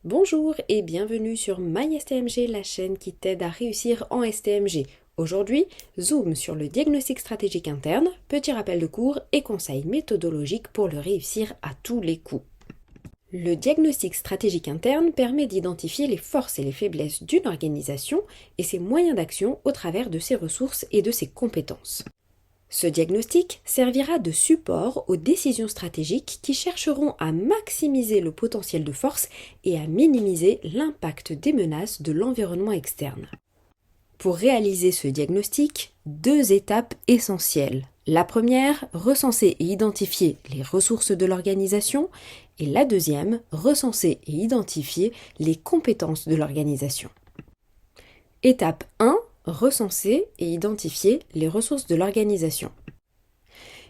Bonjour et bienvenue sur MySTMG, la chaîne qui t'aide à réussir en STMG. Aujourd'hui, zoom sur le diagnostic stratégique interne, petit rappel de cours et conseils méthodologiques pour le réussir à tous les coups. Le diagnostic stratégique interne permet d'identifier les forces et les faiblesses d'une organisation et ses moyens d'action au travers de ses ressources et de ses compétences. Ce diagnostic servira de support aux décisions stratégiques qui chercheront à maximiser le potentiel de force et à minimiser l'impact des menaces de l'environnement externe. Pour réaliser ce diagnostic, deux étapes essentielles. La première, recenser et identifier les ressources de l'organisation, et la deuxième, recenser et identifier les compétences de l'organisation. Étape 1, recenser et identifier les ressources de l'organisation.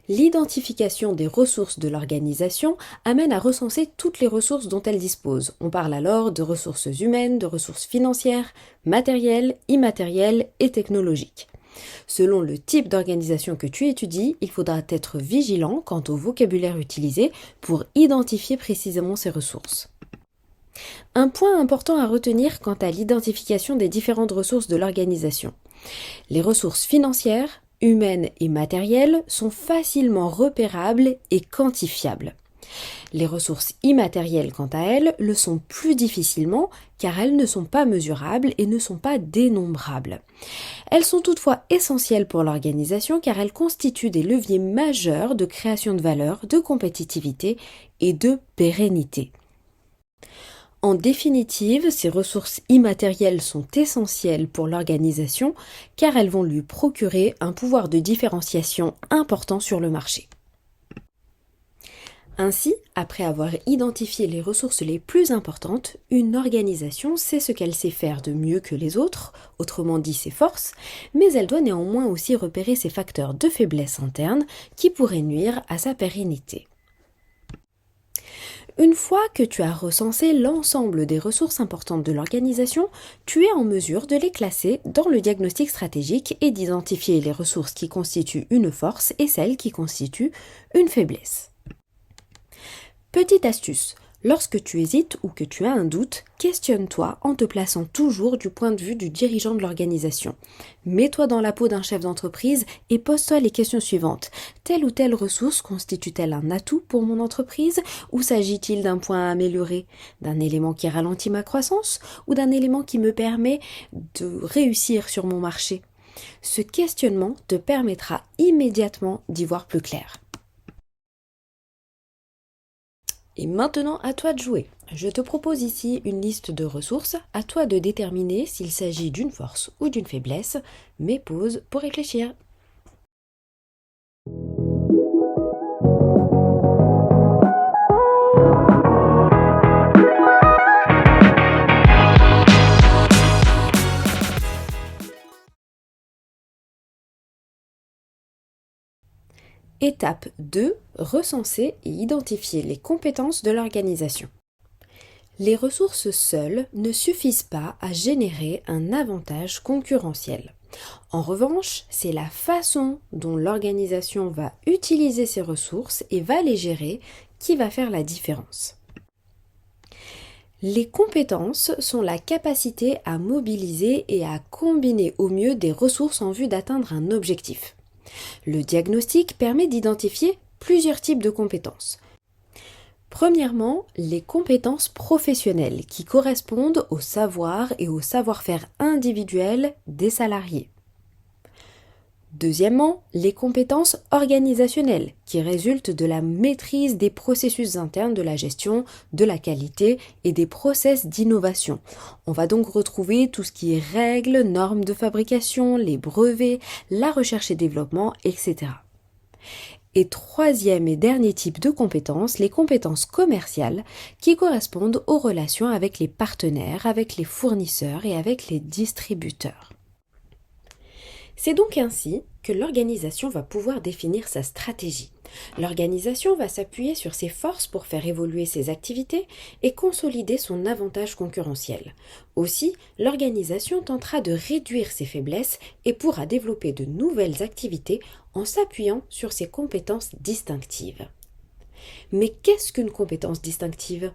L'identification des ressources de l'organisation amène à recenser toutes les ressources dont elle dispose. On parle alors de ressources humaines, de ressources financières, matérielles, immatérielles et technologiques. Selon le type d'organisation que tu étudies, il faudra être vigilant quant au vocabulaire utilisé pour identifier précisément ces ressources. Un point important à retenir quant à l'identification des différentes ressources de l'organisation. Les ressources financières, humaines et matérielles sont facilement repérables et quantifiables. Les ressources immatérielles, quant à elles, le sont plus difficilement car elles ne sont pas mesurables et ne sont pas dénombrables. Elles sont toutefois essentielles pour l'organisation car elles constituent des leviers majeurs de création de valeur, de compétitivité et de pérennité. En définitive, ces ressources immatérielles sont essentielles pour l'organisation car elles vont lui procurer un pouvoir de différenciation important sur le marché. Ainsi, après avoir identifié les ressources les plus importantes, une organisation sait ce qu'elle sait faire de mieux que les autres, autrement dit ses forces, mais elle doit néanmoins aussi repérer ses facteurs de faiblesse interne qui pourraient nuire à sa pérennité. Une fois que tu as recensé l'ensemble des ressources importantes de l'organisation, tu es en mesure de les classer dans le diagnostic stratégique et d'identifier les ressources qui constituent une force et celles qui constituent une faiblesse. Petite astuce, lorsque tu hésites ou que tu as un doute, questionne-toi en te plaçant toujours du point de vue du dirigeant de l'organisation. Mets-toi dans la peau d'un chef d'entreprise et pose-toi les questions suivantes. Telle ou telle ressource constitue-t-elle un atout pour mon entreprise ou s'agit-il d'un point à améliorer, d'un élément qui ralentit ma croissance ou d'un élément qui me permet de réussir sur mon marché? Ce questionnement te permettra immédiatement d'y voir plus clair. Et maintenant, à toi de jouer. Je te propose ici une liste de ressources, à toi de déterminer s'il s'agit d'une force ou d'une faiblesse, mais pause pour réfléchir. Étape 2. Recenser et identifier les compétences de l'organisation. Les ressources seules ne suffisent pas à générer un avantage concurrentiel. En revanche, c'est la façon dont l'organisation va utiliser ces ressources et va les gérer qui va faire la différence. Les compétences sont la capacité à mobiliser et à combiner au mieux des ressources en vue d'atteindre un objectif. Le diagnostic permet d'identifier plusieurs types de compétences. Premièrement, les compétences professionnelles qui correspondent au savoir et au savoir-faire individuel des salariés. Deuxièmement, les compétences organisationnelles qui résultent de la maîtrise des processus internes de la gestion, de la qualité et des process d'innovation. On va donc retrouver tout ce qui est règles, normes de fabrication, les brevets, la recherche et développement, etc. Et troisième et dernier type de compétences, les compétences commerciales qui correspondent aux relations avec les partenaires, avec les fournisseurs et avec les distributeurs. C'est donc ainsi que l'organisation va pouvoir définir sa stratégie. L'organisation va s'appuyer sur ses forces pour faire évoluer ses activités et consolider son avantage concurrentiel. Aussi, l'organisation tentera de réduire ses faiblesses et pourra développer de nouvelles activités en s'appuyant sur ses compétences distinctives. Mais qu'est-ce qu'une compétence distinctive ?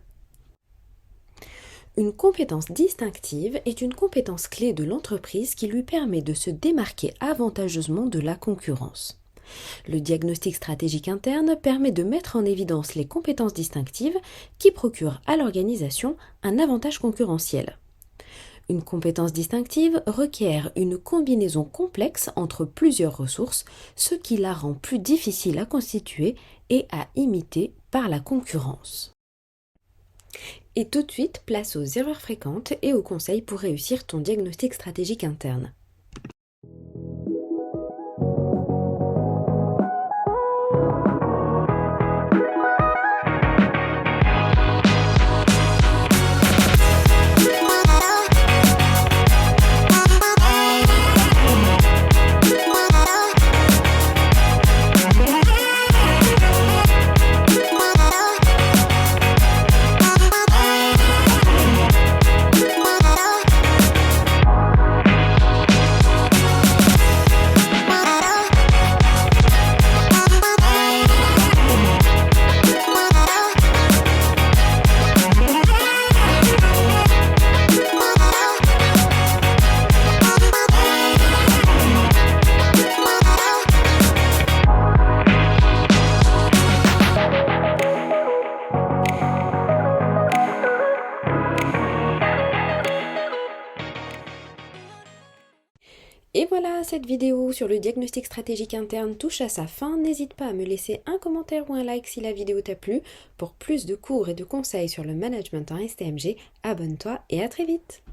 Une compétence distinctive est une compétence clé de l'entreprise qui lui permet de se démarquer avantageusement de la concurrence. Le diagnostic stratégique interne permet de mettre en évidence les compétences distinctives qui procurent à l'organisation un avantage concurrentiel. Une compétence distinctive requiert une combinaison complexe entre plusieurs ressources, ce qui la rend plus difficile à constituer et à imiter par la concurrence. Et tout de suite, place aux erreurs fréquentes et aux conseils pour réussir ton diagnostic stratégique interne. Et voilà, cette vidéo sur le diagnostic stratégique interne touche à sa fin. N'hésite pas à me laisser un commentaire ou un like si la vidéo t'a plu. Pour plus de cours et de conseils sur le management en STMG, abonne-toi et à très vite.